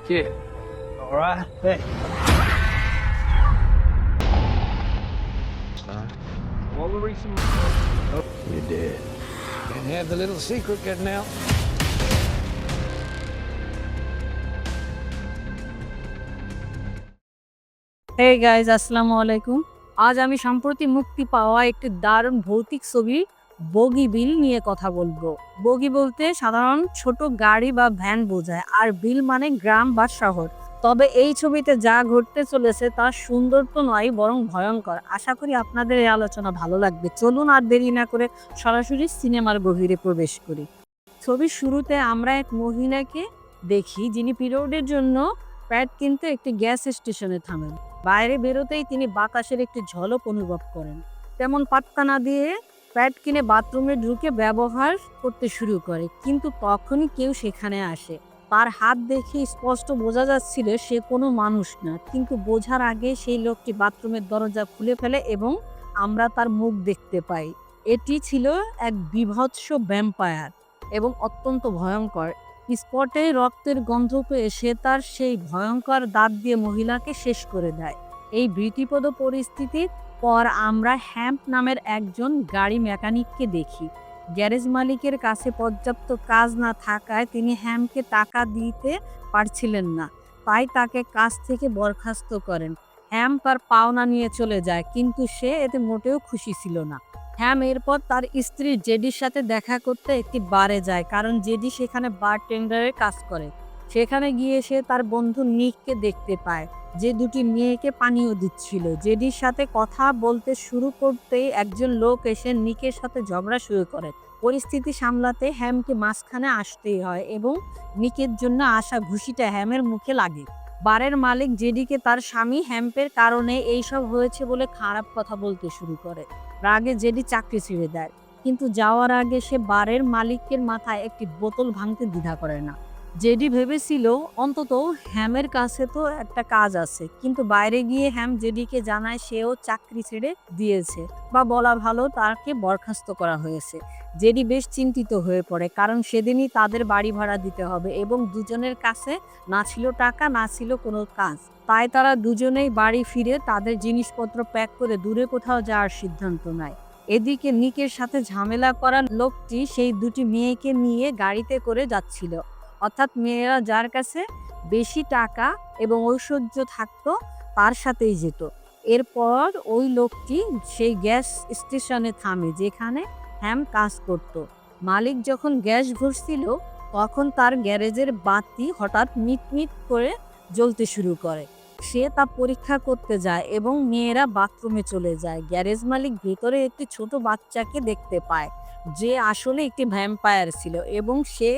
Kid. All right. Hey. Son. What were we some... Oh, you're dead. Can't have the little secret getting out. Hey guys, আসসালামু আলাইকুম। আজ আমি সম্প্রতি মুক্তি পাওয়া একটি দারুণ ভৌতিক ছবি বগিবিল নিয়ে কথা বলবো। বগি বলতে সাধারণ ছোট গাড়ি বা ভ্যান বোঝায়, আর বিল মানে গ্রাম বা শহর। তবে এই ছবিতে যা ঘটতে চলেছে তা সুন্দর তো নয়, বরং ভয়ঙ্কর। আশা করি আপনাদের এই আলোচনা ভালো লাগবে। চলুন আর দেরি না করে সরাসরি সিনেমার গভীরে প্রবেশ করি। ছবির শুরুতে আমরা এক মহিলাকে দেখি, যিনি পিরিয়ডের জন্য প্যাড কিনতে একটি গ্যাস স্টেশনে থামেন। বাইরে বেরোতেই তিনি বাতাসের একটি ঝলক অনুভব করেন। তেমন পাত্তা না দিয়ে প্যাড কিনে বাথরুমে ঢুকে ব্যবহার করতে শুরু করে, কিন্তু তখনই কেউ সেখানে আসে। তার হাত দেখে স্পষ্ট বোঝা যাচ্ছিল সে কোনো মানুষ না, কিন্তু বোঝার আগে সেই লোকটি বাথরুমের দরজা খুলে ফেলে এবং আমরা তার মুখ দেখতে পাই। এটি ছিল এক বীভৎস ভ্যাম্পায়ার এবং অত্যন্ত ভয়ঙ্কর। স্পটে রক্তের গন্ধ পেয়ে সে তার সেই ভয়ঙ্কর দাঁত দিয়ে মহিলাকে শেষ করে দেয়। এই ভীতিপ্রদ পরিস্থিতির পর আমরা হ্যাম্প নামের একজন গাড়ি মেকানিককে দেখি। গ্যারেজ মালিকের কাছে পর্যাপ্ত কাজ না থাকায় তিনি হ্যাম্পকে টাকা দিতে পারছিলেন না, তাই তাকে কাজ থেকে বরখাস্ত করেন। হ্যাম্প তার পাওনা নিয়ে চলে যায়, কিন্তু সে এতে মোটেও খুশি ছিল না। হ্যাম এরপর তার স্ত্রী জেডির সাথে দেখা করতে একটি বারে যায়, কারণ জেডি সেখানে বারটেন্ডারের কাজ করে। সেখানে গিয়ে সে তার বন্ধু নিককে দেখতে পায়, যে দুটি মেয়েকে পানীয় দিচ্ছিল। জেডির সাথে কথা বলতে শুরু করতেই একজন লোক এসে নিকের সাথে ঝগড়া শুরু করে। পরিস্থিতি সামলাতে হ্যামকে মাঝখানে আসতেই হয় এবং নিকের জন্য আসা ঘুষিটা হ্যামের মুখে লাগে। বারের মালিক জেডিকে তার স্বামী হ্যাম্পের কারণে এইসব হয়েছে বলে খারাপ কথা বলতে শুরু করে। রাগে জেডি চাকরি ছেড়ে দেয়, কিন্তু যাওয়ার আগে সে বারের মালিকের মাথায় একটি বোতল ভাঙতে দ্বিধা করে না। জেডি ভেবেছিল অন্তত হ্যামের কাছে তো একটা কাজ আছে, কিন্তু বাইরে গিয়ে হ্যাম জেডিকে জানায় সেও চাকরি ছেড়ে দিয়েছে, বা বলা ভালো তাকে বরখাস্ত করা হয়েছে। জেডি বেশ চিন্তিত হয়ে পড়ে, কারণ সেদিনই তাদের বাড়ি ভাড়া দিতে হবে এবং দুজনের কাছে না ছিল টাকা, না ছিল কোনো কাজ। তাই তারা দুজনেই বাড়ি ফিরে তাদের জিনিসপত্র প্যাক করে দূরে কোথাও যাওয়ার সিদ্ধান্ত নেয়। এদিকে নিকের সাথে ঝামেলা করার লোকটি সেই দুটি মেয়েকে নিয়ে গাড়িতে করে যাচ্ছিল, অর্থাৎ মেয়েরা যার কাছে বেশি টাকা এবং ঐশ্বর্য থাকতো তার সাথেই যেত। এরপর ওই লোকটি সেই গ্যাস স্টেশনে থামে যেখানে হ্যাম কাজ করত। মালিক যখন গ্যাস ভরছিল তখন তার গ্যারেজের বাতি হঠাৎ মিটমিট করে জ্বলতে শুরু করে। সে তা পরীক্ষা করতে যায় এবং মেয়েরা বাথরুমে চলে যায়। গ্যারেজ মালিক ভেতরে একটি ছোট বাচ্চাকে দেখতে পায়, যে আসলে একটি ভ্যাম্পায়ার ছিল, এবং সে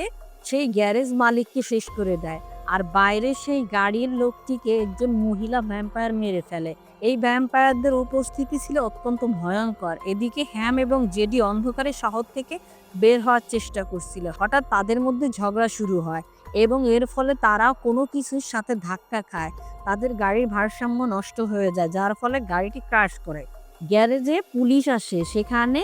সেই গ্যারেজ মালিককে শেষ করে দেয়। আর বাইরে সেই গাড়ির লোকটিকে একজন মহিলা ভ্যাম্পায়ার মেরে ফেলে। এই ভ্যাম্পায়ারদের উপস্থিতি ছিল অত্যন্ত ভয়ঙ্কর। এদিকে হ্যাম এবং জেডি অন্ধকারে শহর থেকে বের হওয়ার চেষ্টা করছিল। হঠাৎ তাদের মধ্যে ঝগড়া শুরু হয় এবং এর ফলে তারা কোনো কিছুর সাথে ধাক্কা খায়। তাদের গাড়ির ভারসাম্য নষ্ট হয়ে যায়, যার ফলে গাড়িটি ক্র্যাশ করে। গ্যারেজে পুলিশ আসে, সেখানে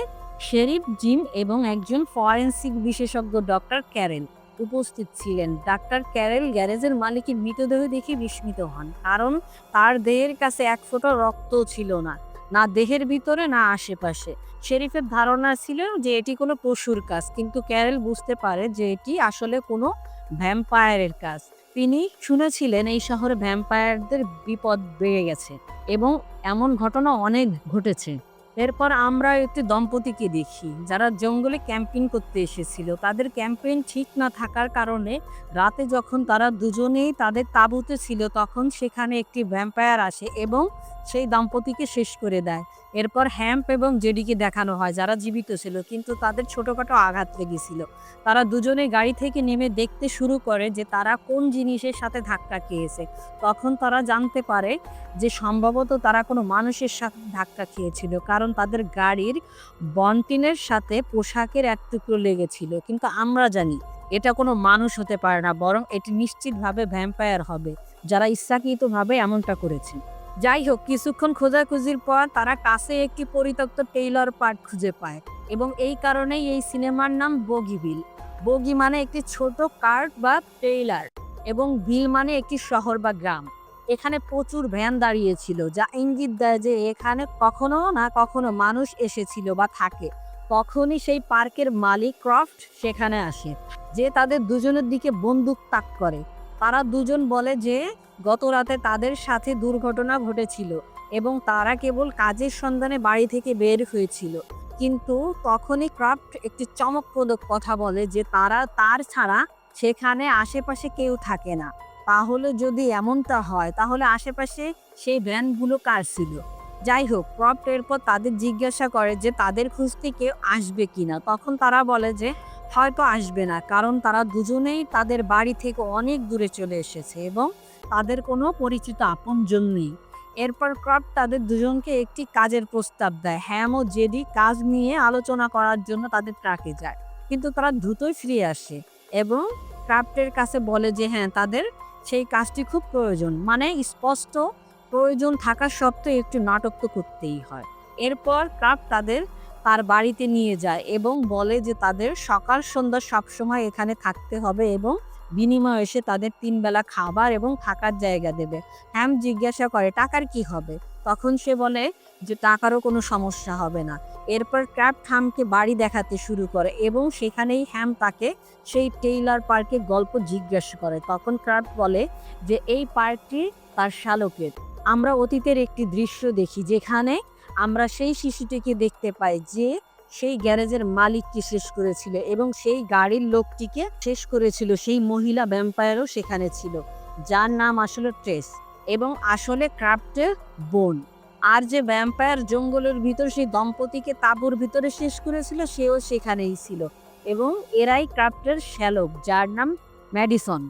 শেরিফ জিম এবং একজন ফরেনসিক বিশেষজ্ঞ ডক্টর ক্যারেল উপস্থিত ছিলেন। ডাক্তার ক্যারেল গ্যারেজের মালিকের মৃতদেহ দেখে বিস্মিত হন, কারণ তার দেহের কাছে এক ফোঁটা রক্ত ছিল না, না দেহের ভিতরে না আশেপাশে। শেরিফের ধারণা ছিল যে এটি কোনো পশুর কাজ, কিন্তু ক্যারেল বুঝতে পারে যে এটি আসলে কোনো ভ্যাম্পায়ারের কাজ। তিনি শুনেছিলেন এই শহরে ভ্যাম্পায়ারদের বিপদ বেড়ে গেছে এবং এমন ঘটনা অনেক ঘটেছে। এরপর আমরা একটি দম্পতিকে দেখি, যারা জঙ্গলে ক্যাম্পিং করতে এসেছিল। তাদের ক্যাম্পেইন ঠিক না থাকার কারণে রাতে যখন তারা দুজনেই তাদের তাঁবুতে ছিল, তখন সেখানে একটি ভ্যাম্পায়ার আসে এবং সেই দম্পতিকে শেষ করে দেয়। এরপর হ্যাম্প এবং জেডিকে দেখানো হয়, যারা জীবিত ছিল, কিন্তু তাদের ছোটোখাটো আঘাত লেগেছিল। তারা দুজনে গাড়ি থেকে নেমে দেখতে শুরু করে যে তারা কোন জিনিসের সাথে ধাক্কা খেয়েছে। তখন তারা জানতে পারে যে সম্ভবত তারা কোনো মানুষের সাথে ধাক্কা খেয়েছিল, কারণ তাদের গাড়ির বন্টিনের সাথে পোশাকের এক টুকরো লেগেছিল। কিন্তু আমরা জানি এটা কোনো মানুষ হতে পারে না, বরং এটি নিশ্চিতভাবে ভ্যাম্পায়ার হবে, যারা ইচ্ছাকৃতভাবে এমনটা করেছে। যাই হোক, কিছুক্ষণ খোঁজাখুঁজির পর তারা কাছে একটি পরিত্যক্ত টেইলর পার্ট খুঁজে পায়, এবং এই কারণেই এই সিনেমার নাম বগিবিল। বগি মানে একটি ছোট কার্ট বা ট্রেইলার, এবং বিল মানে একটি শহর বা গ্রাম। এখানে প্রচুর ভ্যান দাঁড়িয়েছিল, যা ইঙ্গিত দেয় যে এখানে কখনো না কখনো মানুষ এসেছিল বা থাকে। তখনই সেই পার্কের মালিক ক্রফট সেখানে আসে, যে তাদের দুজনের দিকে বন্দুক তাক করে। তারা দুজন বলে যে গত রাতে তাদের সাথে দুর্ঘটনা ঘটেছিল এবং তারা কেবল কাজের সন্ধানে বাড়ি থেকে বের হয়েছিল। কিন্তু তখনই ক্রাফট একটি চমকপ্রদ কথা বলে যে তার ছাড়া সেখানে আশেপাশে কেউ থাকে না। তাহলে যদি এমনটা হয় তাহলে আশেপাশে সেই ভ্যানগুলো কার ছিল? যাই হোক, ক্রাফট এরপর তাদের জিজ্ঞাসা করে যে তাদের খুঁজতে কেউ আসবে কিনা। তখন তারা বলে যে হয়তো আসবে না, কারণ তারা দুজনেই তাদের বাড়ি থেকে অনেক দূরে চলে এসেছে এবং তাদের কোনো পরিচিত আপনজন নেই। এরপর ক্রাফট তাদের দুজনকে একটি কাজের প্রস্তাব দেয়। হ্যাম ও জেডি কাজ নিয়ে আলোচনা করার জন্য তাদের ট্রাকে যায়, কিন্তু তারা দ্রুতই ফিরে আসে এবং ক্রাফটের কাছে বলে যে হ্যাঁ, তাদের সেই কাজটি খুব প্রয়োজন, মানে স্পষ্ট প্রয়োজন থাকা সত্ত্বেও একটু নাটক তো করতেই হয়। এরপর ক্রাফট তার বাড়িতে নিয়ে যায় এবং বলে যে তাদের সকাল সন্ধ্যা সবসময় এখানে থাকতে হবে এবং বিনিময়ে এসে তাদের 3 বেলা খাবার এবং থাকার জায়গা দেবে। হ্যাম জিজ্ঞাসা করে টাকার কি হবে? তখন সে বলে যে টাকারও কোনো সমস্যা হবে না। এরপর ক্রাফট হ্যামকে বাড়ি দেখাতে শুরু করে এবং সেখানেই হ্যাম তাকে সেই টেইলার পার্কের গল্প জিজ্ঞাসা করে। তখন ক্রাফট বলে যে এই পার্কটি তার শালকের। আমরা অতীতের একটি দৃশ্য দেখি যেখানে আমরা সেই শিশুটিকে দেখতে পাই যে সেই গ্যারেজের মালিককে শেষ করেছিল এবং সেই গাড়ির লোকটিকে শেষ করেছিল। সেই মহিলা ভ্যাম্পায়ারও সেখানে ছিল, যার নাম আসলে ট্রেস এবং আসলে ক্রাফটের বোন। আর যে ভ্যাম্পায়ার জঙ্গলের ভিতর সেই দম্পতিকে তাঁবুর ভিতরে শেষ করেছিল, সেও সেখানেই ছিল এবং এরাই ক্রাফটের শ্যালক, যার নাম ম্যাডিসন,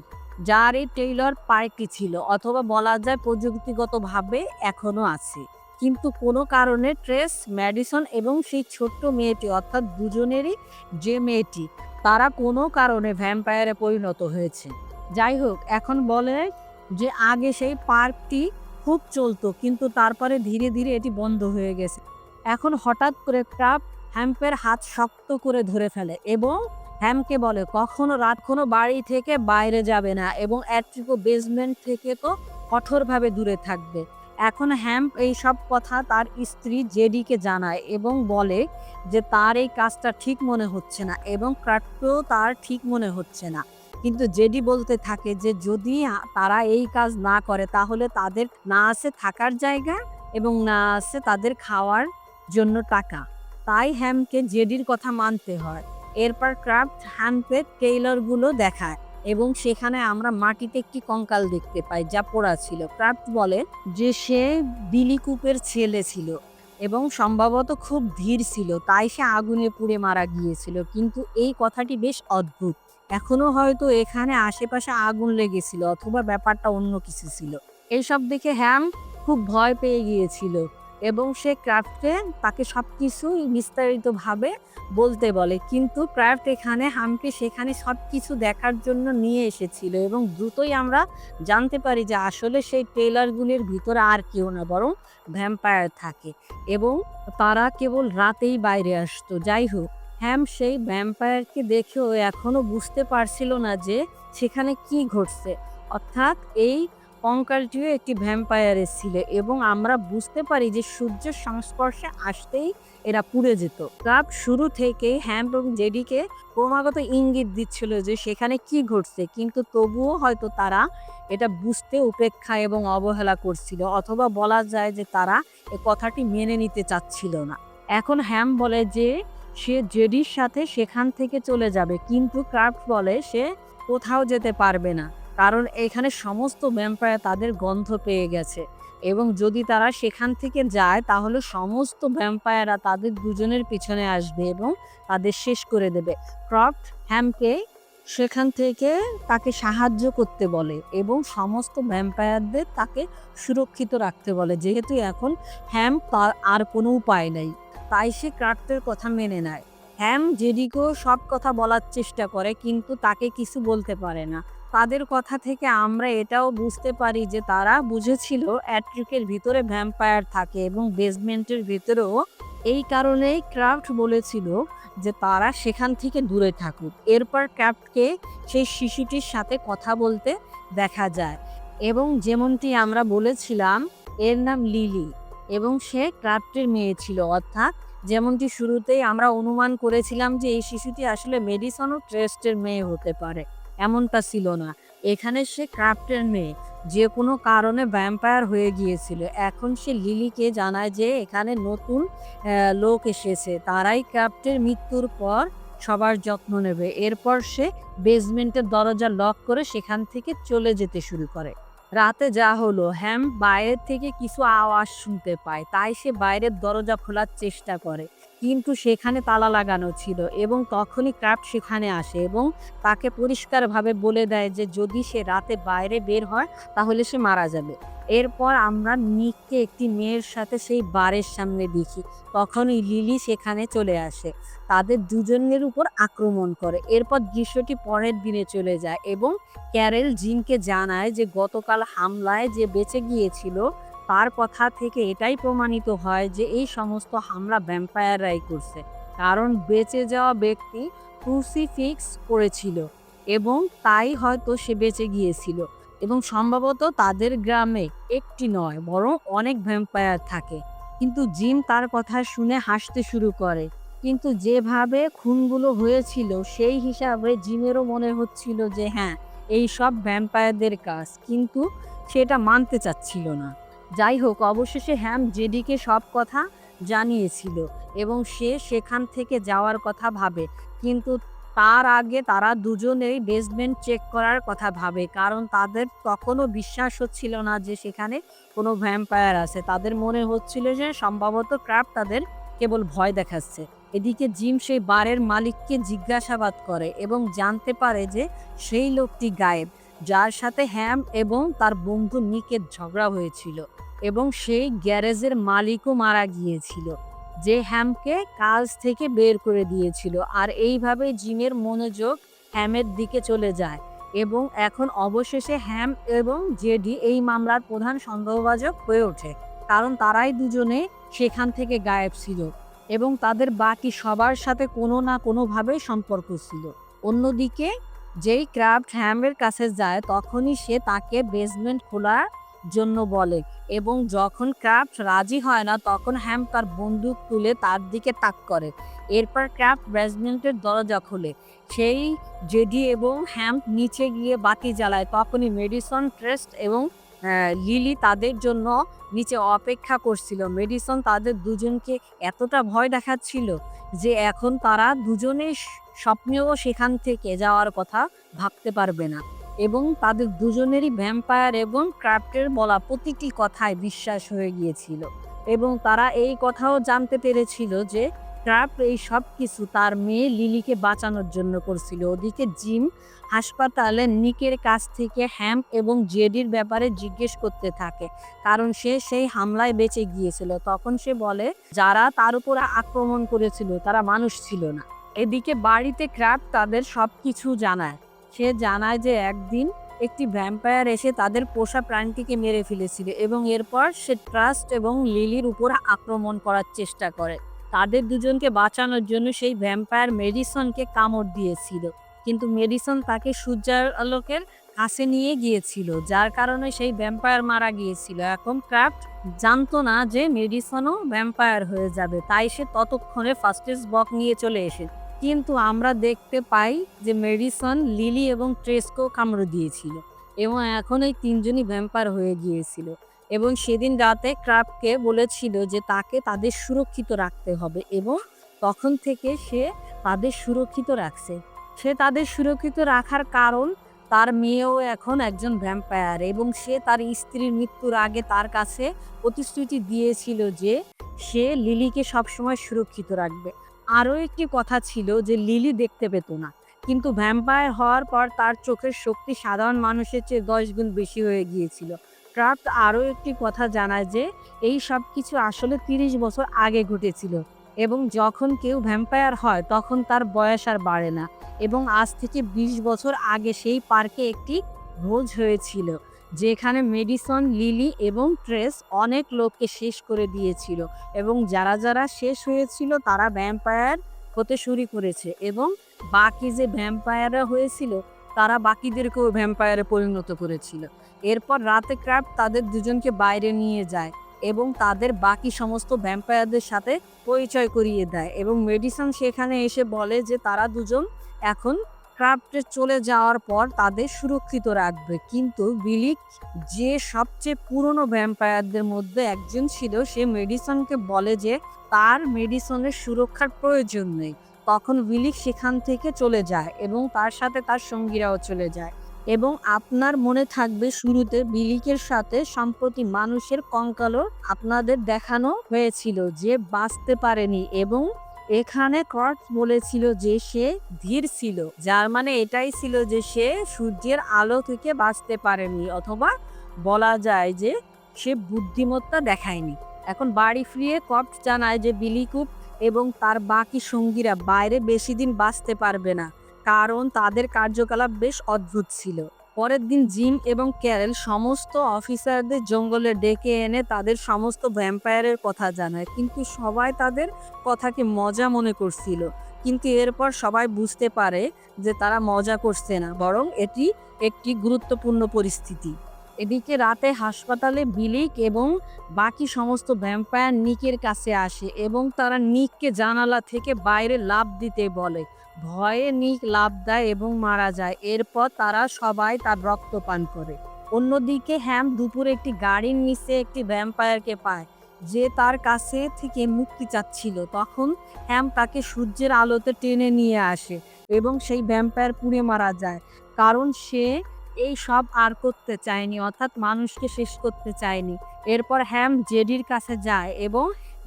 যার এই টেইলর পার্কটি ছিল, অথবা বলা যায় প্রযুক্তিগতভাবে এখনো আছে। কিন্তু কোনো কারণে ট্রেস, ম্যাডিসন এবং সেই ছোট্ট মেয়েটি, অর্থাৎ দুজনেরই যে মেয়েটি, তারা কোনো কারণে ভ্যাম্পায়ারে পরিণত হয়েছে। যাই হোক, এখন বলে যে আগে সেই পার্কটি খুব চলতো, কিন্তু তারপরে ধীরে ধীরে এটি বন্ধ হয়ে গেছে। এখন হঠাৎ করে ক্রাফট হ্যাম্পের হাত শক্ত করে ধরে ফেলে এবং হ্যামকে বলে কখনো বাড়ি থেকে বাইরে যাবে না এবং অ্যাট্রিকো বেসমেন্ট থেকে তো কঠোরভাবে দূরে থাকবে। এখন হ্যাম্প এই সব কথা তার স্ত্রী জেডিকে জানায় এবং বলে যে তার এই কাজটা ঠিক মনে হচ্ছে না এবং ক্রাফটকেও তার ঠিক মনে হচ্ছে না। কিন্তু জেডি বলতে থাকে যে যদি তারা এই কাজ না করে তাহলে তাদের না আছে থাকার জায়গা এবং না আছে তাদের খাওয়ার জন্য টাকা। তাই হ্যামকে জেডির কথা মানতে হয়। এরপর ক্রাফট হ্যাম্পের টেইলরগুলো দেখায় এবং সেখানে আমরা মাটিতে একটি কঙ্কাল দেখতে পাই, যা পোড়া ছিল। ক্রাফট বলে যে সে বিলি কুপের ছেলে ছিল এবং সম্ভবত খুব ধীর ছিল, তাই সে আগুনে পুড়ে মারা গিয়েছিল। কিন্তু এই কথাটি বেশ অদ্ভুত, এখনো হয়তো এখানে আশেপাশে আগুন লেগেছিল অথবা ব্যাপারটা অন্য কিছু ছিল। এইসব দেখে হ্যাম খুব ভয় পেয়ে গিয়েছিল এবং সে ক্রাফটকে তাকে সবকিছু বিস্তারিতভাবে বলতে বলে। কিন্তু ক্রাফট এখানে হামকে সেখানে সবকিছু দেখার জন্য নিয়ে এসেছিল এবং দ্রুতই আমরা জানতে পারি যে আসলে সেই টেইলারগুলির ভিতরে আর কেউ না, বরং ভ্যাম্পায়ার থাকে এবং তারা কেবল রাতেই বাইরে আসতো। যাই হোক, হ্যাম সেই ভ্যাম্পায়ারকে দেখেও এখনো বুঝতে পারছিল না যে সেখানে কি ঘটছে, অর্থাৎ এই কঙ্কালটিও একটি ভ্যাম্পায়ারের ছিল এবং আমরা বুঝতে পারি যে সূর্যের সংস্পর্শে আসতেই এরা পুড়ে যেত। ক্রাফট শুরু থেকেই হ্যাম এবং জেডিকে ক্রমাগত ইঙ্গিত দিচ্ছিল যে সেখানে কি ঘটছে, কিন্তু তবুও হয়তো তারা এটা বুঝতে উপেক্ষা এবং অবহেলা করছিল, অথবা বলা যায় যে তারা এ কথাটি মেনে নিতে চাচ্ছিল না। এখন হ্যাম বলে যে সে জেডির সাথে সেখান থেকে চলে যাবে, কিন্তু ক্রাফট বলে সে কোথাও যেতে পারবে না, কারণ এখানে সমস্ত ভ্যাম্পায়ার তাদের গন্ধ পেয়ে গেছে এবং যদি তারা সেখান থেকে যায় তাহলে সমস্ত ভ্যাম্পায়াররা তাদের দুজনের পিছনে আসবে এবং তাদের শেষ করে দেবে। ক্রাফট হ্যামকে সেখান থেকে তাকে সাহায্য করতে বলে এবং সমস্ত ভ্যাম্পায়ারদের তাকে সুরক্ষিত রাখতে বলে, যেহেতু এখন হ্যাম তার আর কোনো উপায় নেই। তাই সে ক্রাফটের কথা মেনে নেয়। হ্যাম জেডিকেও সব কথা বলার চেষ্টা করে, কিন্তু তাকে কিছু বলতে পারে না। তাদের কথা থেকে আমরা এটাও বুঝতে পারি যে তারা বুঝেছিল অ্যাট্রিকের ভিতরে ভ্যাম্পায়ার থাকে এবং বেসমেন্টের ভিতরেও এই কারণেই ক্রাফট বলেছিল যে তারা সেখান থেকে দূরে থাকুক। এরপর ক্রাফটকে সেই শিশুটির সাথে কথা বলতে দেখা যায় এবং যেমনটি আমরা বলেছিলাম এর নাম লিলি এবং সে ক্রাফটের মেয়ে ছিল। অর্থাৎ যেমনটি শুরুতেই আমরা অনুমান করেছিলাম যে এই শিশুটি আসলে মেডিসন ও ট্রেস্টের মেয়ে হতে পারে, এমনটা ছিল না। এখানে সে ক্রাফটের মেয়ে, যে কোনো কারণে ভ্যাম্পায়ার হয়ে গিয়েছিল। এখন সে লিলিকে জানায় যে এখানে নতুন লোক এসেছে, তারাই ক্রাফটের মৃত্যুর পর সবার যত্ন নেবে। এরপর সে বেসমেন্টের দরজা লক করে সেখান থেকে চলে যেতে শুরু করে। রাতে যা হলো, হ্যাম বাইরের থেকে কিছু আওয়াজ শুনতে পায়, তাই সে বাইরের দরজা খোলার চেষ্টা করে, কিন্তু সেখানে তালা লাগানো ছিল এবং তখনই ক্রাফট সেখানে আসে এবং তাকে পরিষ্কারভাবে বলে দেয় যে যদি সে রাতে বাইরে বের হয় তাহলে সে মারা যাবে। এরপর আমরা নিককে একটি মেয়ের সাথে সেই বারের সামনে দেখি, তখনই লিলি সেখানে চলে আসে, তাদের দুজনের উপর আক্রমণ করে। এরপর দৃশ্যটি পরের দিনে চলে যায় এবং ক্যারেল জিনকে জানায় যে গতকাল হামলায় যে বেঁচে গিয়েছিল তার কথা থেকে এটাই প্রমাণিত হয় যে এই সমস্ত হামলা ভ্যাম্পায়াররাই করছে, কারণ বেঁচে যাওয়া ব্যক্তি ক্রুসিফিক্স করেছিল এবং তাই হয়তো সে বেঁচে গিয়েছিল। এবং সম্ভবত তাদের গ্রামে একটি নয় বরং অনেক ভ্যাম্পায়ার থাকে। কিন্তু জিম তার কথা শুনে হাসতে শুরু করে, কিন্তু যেভাবে খুনগুলো হয়েছিল সেই হিসাবে জিমেরও মনে হচ্ছিল যে হ্যাঁ এই সব ভ্যাম্পায়ারদের কাজ, কিন্তু সেটা মানতে চাচ্ছিল না। যাই হোক, অবশেষে হ্যাম জেডিকে সব কথা জানিয়েছিল এবং সে সেখান থেকে যাওয়ার কথা ভাবে, কিন্তু তার আগে তারা দুজনেই বেসমেন্ট চেক করার কথা ভাবে, কারণ তাদের তখনও বিশ্বাস হচ্ছিল না যে সেখানে কোনো ভ্যাম্পায়ার আছে। তাদের মনে হচ্ছিল যে সম্ভবত ক্রাফট তাদের কেবল ভয় দেখাচ্ছে। এদিকে জিম সেই বারের মালিককে জিজ্ঞাসাবাদ করে এবং জানতে পারে যে সেই লোকটি গায়েব, যার সাথে হ্যাম এবং তার বন্ধু নিকের ঝগড়া হয়েছিল এবং সেই গ্যারেজের মালিকও মারা গিয়েছিল, যে হ্যামকে কাজ থেকে বের করে দিয়েছিল। আর এইভাবে জিমের মনোযোগ হ্যামের দিকে চলে যায় এবং এখন অবশেষে হ্যাম এবং জেডি এই মামলার প্রধান সন্দেহভাজন হয়ে ওঠে, কারণ তারাই দুজনে সেখান থেকে গায়েব ছিল এবং তাদের বাকি সবার সাথে কোনো না কোনোভাবে সম্পর্ক ছিল। অন্যদিকে যেই ক্রাফট হ্যামের কাছে যায় তখনই সে তাকে বেসমেন্ট খোলার জন্য বলে এবং যখন ক্রাফট রাজি হয় না তখন হ্যাম তার বন্দুক তুলে তার দিকে তাক করে। এরপর ক্রাফট বেসমেন্টের দরজা খোলে, সেই জেডি এবং হ্যাম নিচে গিয়ে বাতি জ্বালায়। তখনই মেডিসন, ট্রেস্ট এবং লিলি তাদের জন্য নিচে অপেক্ষা করছিল। মেডিসন তাদের দুজনকে এতটা ভয় দেখাচ্ছিল যে এখন তারা দুজনেই স্বপ্নেও সেখান থেকে যাওয়ার কথা ভাবতে পারবে না এবং তাদের দুজনেরই ভ্যাম্পায়ার এবং ক্রাফটের বলা প্রতিটি কথায় বিশ্বাস হয়ে গিয়েছিল এবং তারা এই কথাও জানতে পেরেছিল যে ক্রাফট এই সব কিছু তার মেয়ে লিলিকে বাঁচানোর জন্য করছিল। ওদিকে জিম হাসপাতালে নিকের কাছ থেকে হ্যাম এবং জেডির ব্যাপারে জিজ্ঞেস করতে থাকে, কারণ সে সেই হামলায় বেঁচে গিয়েছিল। তখন সে বলে যারা তার উপর আক্রমণ করেছিল তারা মানুষ ছিল না। এদিকে বাড়িতে ক্রাফট তাদের সব কিছু জানায়। সে জানায় যে একদিন একটি ভ্যাম্পায়ার এসে তাদের পোষা প্রাণীটিকে মেরে ফেলেছিল এবং এরপর সে ট্রাস্ট এবং লিলির উপর আক্রমণ করার চেষ্টা করে। তাদের দুজনকে বাঁচানোর জন্য সেই ভ্যাম্পায়ার মেডিসনকে কামড় দিয়েছিল, কিন্তু মেডিসন তাকে সূর্যার আলোকের কাছে নিয়ে গিয়েছিল, যার কারণে সেই ভ্যাম্পায়ার মারা গিয়েছিল। এখন ক্রাফট জানতো না যে মেডিসনও ভ্যাম্পায়ার হয়ে যাবে, তাই সে ততক্ষণে ফার্স্ট এড বক্স নিয়ে চলে এসে, কিন্তু আমরা দেখতে পাই যে মেডিসন লিলি এবং ট্রেসকেও কামড়ে দিয়েছিল এবং এখন এই তিনজনই ভ্যাম্পায়ার হয়ে গিয়েছিল এবং সেদিন রাতে ক্রাফটকে বলেছিল যে তাকে তাদের সুরক্ষিত রাখতে হবে এবং তখন থেকে সে তাদের সুরক্ষিত রাখছে। সে তাদের সুরক্ষিত রাখার কারণ তার মেয়েও এখন একজন ভ্যাম্পায়ার এবং সে তার স্ত্রীর মৃত্যুর আগে তার কাছে প্রতিশ্রুতি দিয়েছিল যে সে লিলিকে সবসময় সুরক্ষিত রাখবে। আরও একটি কথা ছিল যে লিলি দেখতে পেত না, কিন্তু ভ্যাম্পায়ার হওয়ার পর তার চোখের শক্তি সাধারণ মানুষের চেয়ে 10 গুণ বেশি হয়ে গিয়েছিল। ক্রাফট আরও একটি কথা জানায় যে এই সব কিছু আসলে 30 বছর আগে ঘটেছিল এবং যখন কেউ ভ্যাম্পায়ার হয় তখন তার বয়স আর বাড়ে না এবং আজ থেকে 20 বছর আগে সেই পার্কে একটি ভোজ হয়েছিল যেখানে মেডিসন, লিলি এবং ট্রেস অনেক লোককে শেষ করে দিয়েছিল এবং যারা যারা শেষ হয়েছিল তারা ভ্যাম্পায়ার হতে শুরু করেছে এবং বাকি যে ভ্যাম্পায়াররা হয়েছিল তারা বাকিদেরকেও ভ্যাম্পায়ারে পরিণত করেছিল। এরপর রাতে ক্রাফট তাদের দুজনকে বাইরে নিয়ে যায় এবং তাদের বাকি সমস্ত ভ্যাম্পায়ারদের সাথে পরিচয় করিয়ে দেয় এবং মেডিসন সেখানে এসে বলে যে তারা দুজন এখন ক্রাফটে চলে যাওয়ার পর তাদের সুরক্ষিত রাখবে। কিন্তু বিলিক, যে সবচেয়ে পুরনো ভ্যাম্পায়ারদের মধ্যে একজন ছিল, সে মেডিসনকে বলে যে তার মেডিসনের সুরক্ষার প্রয়োজন নেই। তখন বিলিক সেখান থেকে চলে যায় এবং তার সাথে তার সঙ্গীরাও চলে যায়। এবং আপনার মনে থাকবে শুরুতে বিলিকের সাথে সম্প্রতি মানুষের কঙ্কালও আপনাদের দেখানো হয়েছিল যে বাঁচতে পারেনি এবং এখানে কর্ট বলেছিল যে সে ধীর ছিল, যার মানে এটাই ছিল যে সে সূর্যের আলো থেকে বাঁচতে পারেনি, অথবা বলা যায় যে সে বুদ্ধিমত্তা দেখায়নি। এখন বাড়ি ফিরে কর্ট জানায় যে বিলিকুপ এবং তার বাকি সঙ্গীরা বাইরে বেশি দিন বাঁচতে পারবে না, কারণ তাদের কার্যকলাপ বেশ অদ্ভুত ছিল। পরের দিন জিম এবং ক্যারেল সমস্ত অফিসারদের জঙ্গলে ডেকে এনে তাদের সমস্ত ভ্যাম্পায়ারের কথা জানায়, কিন্তু সবাই তাদের কথাকে মজা মনে করছিল। কিন্তু এরপর সবাই বুঝতে পারে যে তারা মজা করছে না, বরং এটি একটি গুরুত্বপূর্ণ পরিস্থিতি। এদিকে রাতে হাসপাতালে বিলিক এবং বাকি সমস্ত ভ্যাম্পায়ার নিকের কাছে আসে এবং তারা নিককে জানালা থেকে বাইরে লাফ দিতে বলে। ভয়ে নিক লাফ দেয় এবং মারা যায়। এরপর তারা সবাই তার রক্ত পান করে। অন্যদিকে হ্যাম দুপুরে একটি গাড়ির নিচে একটি ভ্যাম্পায়ারকে পায় যে তার কাছে থেকে মুক্তি চাচ্ছিল। তখন হ্যাম তাকে সূর্যের আলোতে টেনে নিয়ে আসে এবং সেই ভ্যাম্পায়ার পুড়ে মারা যায়, কারণ সে এই সব আর করতে চায়নি, অর্থাৎ মানুষকে শেষ করতে চায়নি। এরপর হ্যাম জেডির কাছে যায় এবং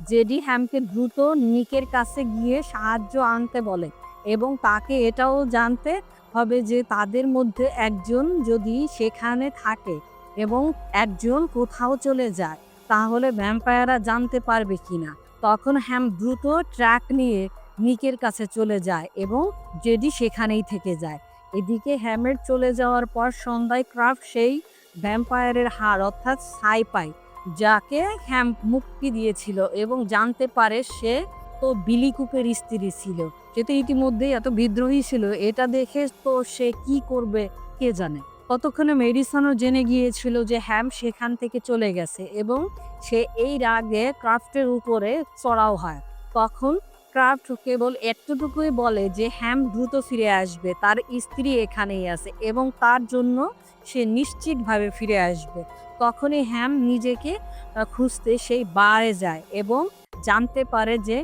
জেডি হ্যামকে দ্রুত নিকের কাছে গিয়ে সাহায্য আনতে বলে এবং তাকে এটাও জানতে হবে যে তাদের মধ্যে একজন যদি সেখানে থাকে এবং একজন কোথাও চলে যায় তাহলে ভ্যাম্পায়াররা জানতে পারবে কিনা। তখন হ্যাম দ্রুত ট্র্যাক নিয়ে নিকের কাছে চলে যায় এবং জেডি সেখানেই থেকে যায়। এদিকে হ্যামের চলে যাওয়ার পর সন্ধ্যায় ক্রাফট সেই ভ্যাম্পায়ারের হাড় অর্থাৎ ছাই পায়, যাকে হ্যাম মুক্তি দিয়েছিল এবং জানতে পারে সে তো বিলিকুপের স্ত্রী ছিল। সে তো ইতিমধ্যেই এত বিদ্রোহী ছিল, এটা দেখে তো সে কি করবে কে জানে। ততক্ষণে মেডিসনও জেনে গিয়েছিল যে হ্যাম সেখান থেকে চলে গেছে এবং সে এই রাগে ক্রাফটের উপরে চড়াও হয়। তখন ক্রাফট কেবল এতটুকুই বলে যে হ্যাম দ্রুত ফিরে আসবে, তার স্ত্রী এখানেই আছে এবং তার জন্য সে নিশ্চিতভাবে ফিরে আসবে। তখনই হ্যাম নিজেকে খুঁজতে সেই বারে যায় এবং জানতে পারে যে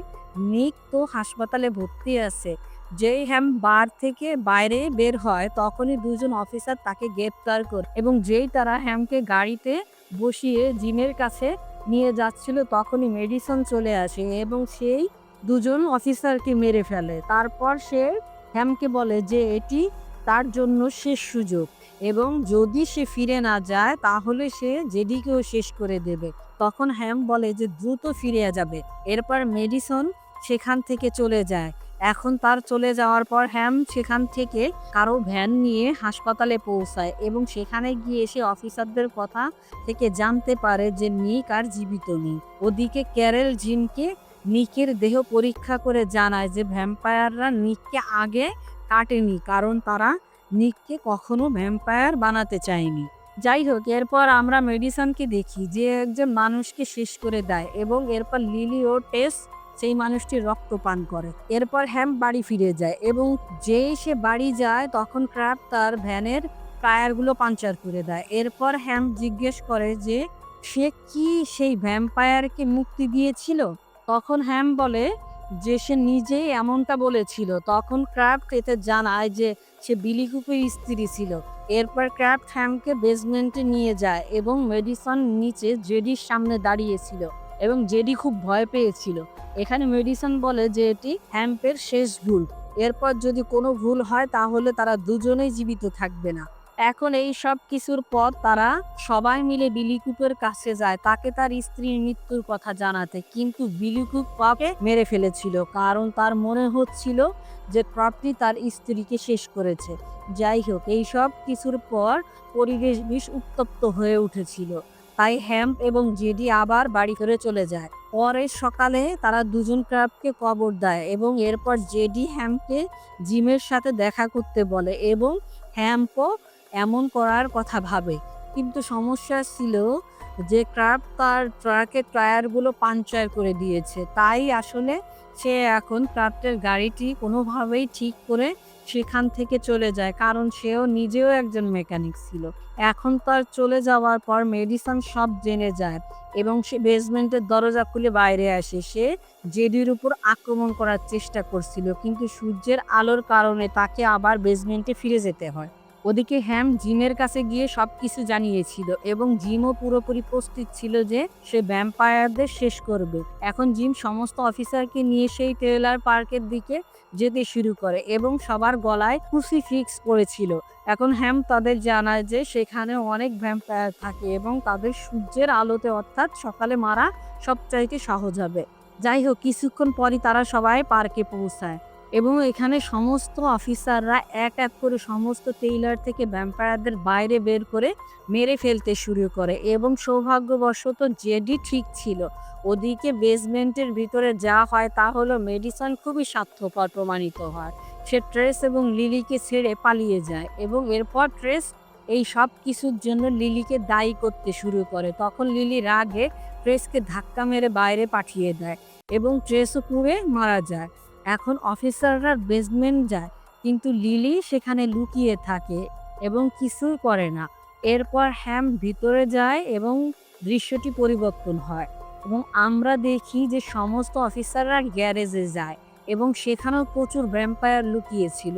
নিক তো হাসপাতালে ভর্তি আছে। যেই হ্যাম বার থেকে বাইরে বের হয় তখনই দুজন অফিসার তাকে গ্রেপ্তার করে এবং যেই তারা হ্যামকে গাড়িতে বসিয়ে জিমের কাছে নিয়ে যাচ্ছিল তখনই মেডিসন চলে আসে এবং সেই দুজন অফিসারকে মেরে ফেলে। তারপর সে হ্যামকে বলে যে এটি তার জন্য শেষ সুযোগ এবং যদি সে ফিরে না যায় তাহলে সে জেডিকেও শেষ করে দেবে। তখন হ্যাম বলে যে দ্রুত ফিরে যাবে। এরপর মেডিসন সেখান থেকে চলে যায়। এখন তার চলে যাওয়ার পর হ্যাম সেখান থেকে কারো ভ্যান নিয়ে হাসপাতালে পৌঁছায় এবং সেখানে গিয়ে সে অফিসারদের কথা থেকে জানতে পারে যে নিক আর জীবিত নেই। ওদিকে ক্যারেল জিমকে নিকের দেহ পরীক্ষা করে জানায় যে ভ্যাম্পায়াররা নিককে আগে কাটেনি, কারণ তারা নিককে কখনো ভ্যাম্পায়ার বানাতে চায়নি। যাই হোক, এরপর আমরা মেডিসনকে দেখি যে একজন মানুষকে শেষ করে দেয় এবং এরপর লিলি ও টেস সেই মানুষটির রক্ত পান করে। এরপর হ্যাম বাড়ি ফিরে যায় এবং যেই সে বাড়ি যায় তখন ক্রাফট তার ভ্যানের টায়ারগুলো পাঞ্চার করে দেয়। এরপর হ্যাম জিজ্ঞেস করে যে সে কি সেই ভ্যাম্পায়ারকে মুক্তি দিয়েছিল। তখন হ্যাম বলে যে সে নিজেই এমনটা বলেছিল। তখন ক্রাফট এতে জানায় যে সে বিলিকুপের স্ত্রী ছিল। এরপর ক্রাফট হ্যামকে বেসমেন্টে নিয়ে যায় এবং মেডিসন নিচে জেডির সামনে দাঁড়িয়েছিল এবং জেডি খুব ভয় পেয়েছিল। এখানে মেডিসন বলে যে এটি হ্যাম্পের শেষ ভুল, এরপর যদি কোনো ভুল হয় তাহলে তারা দুজনেই জীবিত থাকবে না। এখন এই সব কিছুর পর তারা সবাই মিলে বিলি কুপের কাছে যায় তাকে তার স্ত্রীর মৃত্যুর কথা জানাতে, কিন্তু বিলি কুপ পাপে মেরে ফেলেছিল কারণ তার মনে হচ্ছিল যে ক্রাফটি তার স্ত্রীকে শেষ করেছে। যাই হোক, এই সব কিছুর পর পরিবেশ বেশ উত্তপ্ত হয়ে উঠেছিল, তাই হ্যাম্প এবং জেডি আবার বাড়ি ফিরে চলে যায়। পরের সকালে তারা দুজন ক্রাফটকে কবর দেয় এবং এরপর জেডি হ্যাম্পকে জিমের সাথে দেখা করতে বলে এবং হ্যাম্পও এমন করার কথা ভাবে। কিন্তু সমস্যা ছিল যে ক্রাফট তার ট্রাকের টায়ারগুলো পাংচার করে দিয়েছে, তাই আসলে সে এখন ক্রাফটের গাড়িটি কোনোভাবেই ঠিক করে সেখান থেকে চলে যায়, কারণ সেও নিজেও একজন মেকানিক ছিল। এখন তার চলে যাওয়ার পর মেডিসন সব জেনে যায় এবং সে বেসমেন্টের দরজা খুলে বাইরে আসে। সে জেডির উপর আক্রমণ করার চেষ্টা করছিল, কিন্তু সূর্যের আলোর কারণে তাকে আবার বেসমেন্টে ফিরে যেতে হয়। ওদিকে হ্যাম জিমের কাছে গিয়ে সবকিছু জানিয়েছিল এবং জিমও পুরোপুরি প্রস্তুত ছিল যে সে ভ্যাম্পায়ারদের শেষ করবে। এখন জিম সমস্ত অফিসারকে নিয়ে সেই ট্রেলার পার্কের দিকে যেতে শুরু করে এবং সবার গলায় ক্রুসিফিক্স পড়েছিল। এখন হ্যাম তাদের জানায় যে সেখানে অনেক ভ্যাম্পায়ার থাকে এবং তাদের সূর্যের আলোতে অর্থাৎ সকালে মারা সবচাইতে সহজ হবে। যাই হোক, কিছুক্ষণ পরই তারা সবাই পার্কে পৌঁছায় এবং এখানে সমস্ত অফিসাররা এক এক করে সমস্ত টেইলার থেকে ভ্যাম্পায়ারদের বাইরে বের করে মেরে ফেলতে শুরু করে এবং সৌভাগ্যবশত জেডি ঠিক ছিল। ওদিকে বেসমেন্টের ভিতরে যা হয় তা হলো মেডিসন খুবই স্বার্থপর প্রমাণিত হয়। সে ট্রেস এবং লিলিকে ছেড়ে পালিয়ে যায় এবং এরপর ট্রেস এই সব কিছুর জন্য লিলিকে দায়ী করতে শুরু করে। তখন লিলি রাগে ট্রেসকে ধাক্কা মেরে বাইরে পাঠিয়ে দেয় এবং ট্রেসও পুড়ে মারা যায়। এখন অফিসাররা বেসমেন্ট যায়, কিন্তু লিলি সেখানে লুকিয়ে থাকে এবং কিছুই করে না। এরপর হ্যাম ভিতরে যায় এবং দৃশ্যটি পরিবর্তন হয় এবং আমরা দেখি যে সমস্ত অফিসাররা গ্যারেজে যায় এবং সেখানেও প্রচুর ভ্যাম্পায়ার লুকিয়েছিল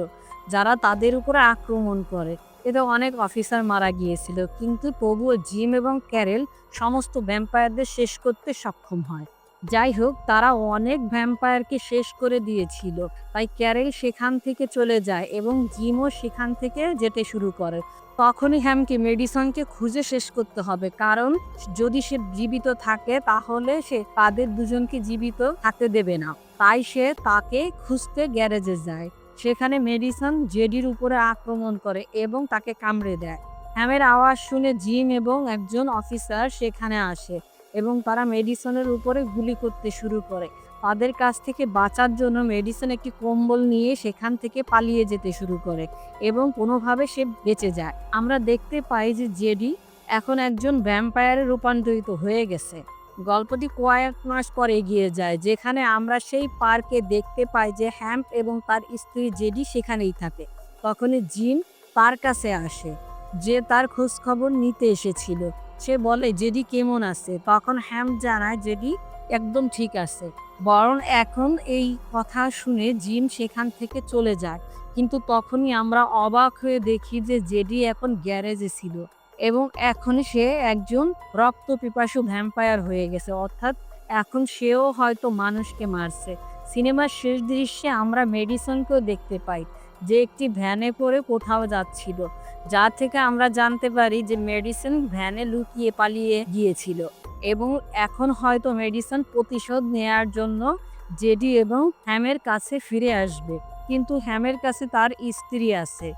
যারা তাদের উপরে আক্রমণ করে। এতে অনেক অফিসার মারা গিয়েছিল, কিন্তু তবুও জিম এবং ক্যারেল সমস্ত ভ্যাম্পায়ারদের শেষ করতে সক্ষম হয়। যাই হোক, তারা অনেক ভ্যাম্পায়ারকে শেষ করে দিয়েছিল, তাই ক্যারেল সেখান থেকে চলে যায় এবং জিমও সেখান থেকে যেতে শুরু করে। তখনই হ্যামকে মেডিসনকে খুঁজে শেষ করতে হবে, কারণ যদি সে জীবিত থাকে তাহলে সে তাদের দুজনকে জীবিত থাকতে দেবে না। তাই সে তাকে খুঁজতে গ্যারেজে যায়। সেখানে মেডিসন জেডির উপরে আক্রমণ করে এবং তাকে কামড়ে দেয়। হ্যামের আওয়াজ শুনে জিম এবং একজন অফিসার সেখানে আসে এবং তারা মেডিসনের উপরে গুলি করতে শুরু করে। তাদের কাছ থেকে বাঁচার জন্য মেডিসন একটি কম্বল নিয়ে সেখান থেকে পালিয়ে যেতে শুরু করে এবং কোনোভাবে সে বেঁচে যায়। আমরা দেখতে পাই যে জেডি এখন একজন ভ্যাম্পায়ারে রূপান্তরিত হয়ে গেছে। গল্পটি কয়েক মাস পর এগিয়ে যায়, যেখানে আমরা সেই পার্কে দেখতে পাই যে হ্যাম্প এবং তার স্ত্রী জেডি সেখানেই থাকে। তখনই জিম তার কাছে আসে, যে তার খোঁজ খবর নিতে এসেছিল। সে বলে জেডি কেমন আছে। তখন হ্যাম্প জানায় জেডি একদম ঠিক আছে। বরং এখন এই কথা শুনে জিম সেখান থেকে চলে যায়, কিন্তু তখনই আমরা অবাক হয়ে দেখি যে জেডি এখন গ্যারেজে ছিল এবং এখন সে একজন রক্ত পিপাসু ভ্যাম্পায়ার হয়ে গেছে, অর্থাৎ এখন সেও হয়তো মানুষকে মারছে। সিনেমার শেষ দৃশ্যে আমরা মেডিসনকেও দেখতে পাই, যে একটি ভ্যানে করে কোথাও যাচ্ছিল, যা থেকে আমরা জানতে পারি যে মেডিসন ভ্যানে লুকিয়ে পালিয়ে গিয়েছিল এবং এখন হয়তো মেডিসন প্রতিশোধ নেয়ার জন্য জেডি এবং হ্যামের কাছে ফিরে আসবে। কিন্তু হ্যামের কাছে তার স্ত্রী আছে,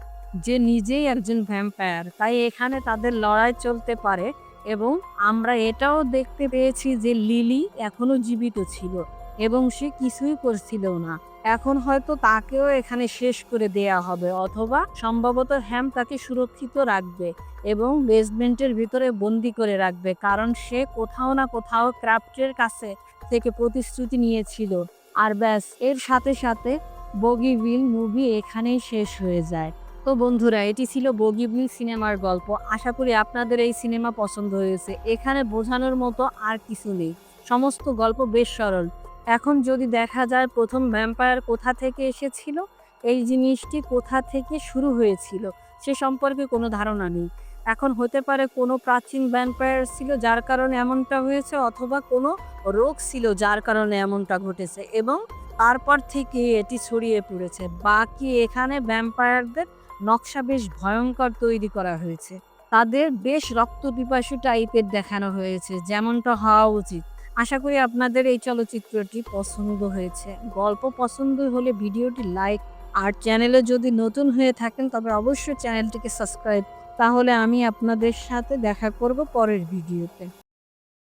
যে নিজেই একজন ভ্যাম্পায়ার, তাই এখানে তাদের লড়াই চলতে পারে। এবং আমরা এটাও দেখতে পেয়েছি যে লিলি এখনো জীবিত ছিল এবং সে কিছুই করছিল না। এখন হয়তো তাকেও এখানে শেষ করে দেয়া হবে, অথবা সম্ভবত হ্যাম তাকে সুরক্ষিত রাখবে এবং বেসমেন্টের ভিতরে বন্দি করে রাখবে, কারণ সে কোথাও না কোথাও ক্রাফটের কাছে থেকে প্রতিশ্রুতি নিয়েছিল। আর ব্যাস, এর সাথে সাথে বগিবিল মুভি এখানেই শেষ হয়ে যায়। তো বন্ধুরা, এটি ছিল বগিবিল সিনেমার গল্প। আশা করি আপনাদের এই সিনেমা পছন্দ হয়েছে। এখানে বোঝানোর মতো আর কিছু নেই, সমস্ত গল্প বেশ সরল। এখন যদি দেখা যায় প্রথম ভ্যাম্পায়ার কোথা থেকে এসেছিল, এই জিনিসটি কোথা থেকে শুরু হয়েছিল, সে সম্পর্কে কোনো ধারণা নেই। এখন হতে পারে কোনো প্রাচীন ভ্যাম্পায়ার ছিল যার কারণে এমনটা হয়েছে, অথবা কোনো রোগ ছিল যার কারণে এমনটা ঘটেছে এবং তারপর থেকে এটি ছড়িয়ে পড়েছে। বাকি এখানে ভ্যাম্পায়ারদের নকশা বেশ ভয়ঙ্কর তৈরি করা হয়েছে। তাদের বেশ রক্তপিপাসু টাইপের দেখানো হয়েছে, যেমনটা হওয়া উচিত। আশা করি আপনাদের এই চলচ্চিত্রটি পছন্দ হয়েছে। গল্প পছন্দ হলে ভিডিওটি লাইক, আর চ্যানেলে যদি নতুন হয়ে থাকেন তবে অবশ্যই চ্যানেলটিকে সাবস্ক্রাইব। তাহলে আমি আপনাদের সাথে দেখা করব পরের ভিডিওতে।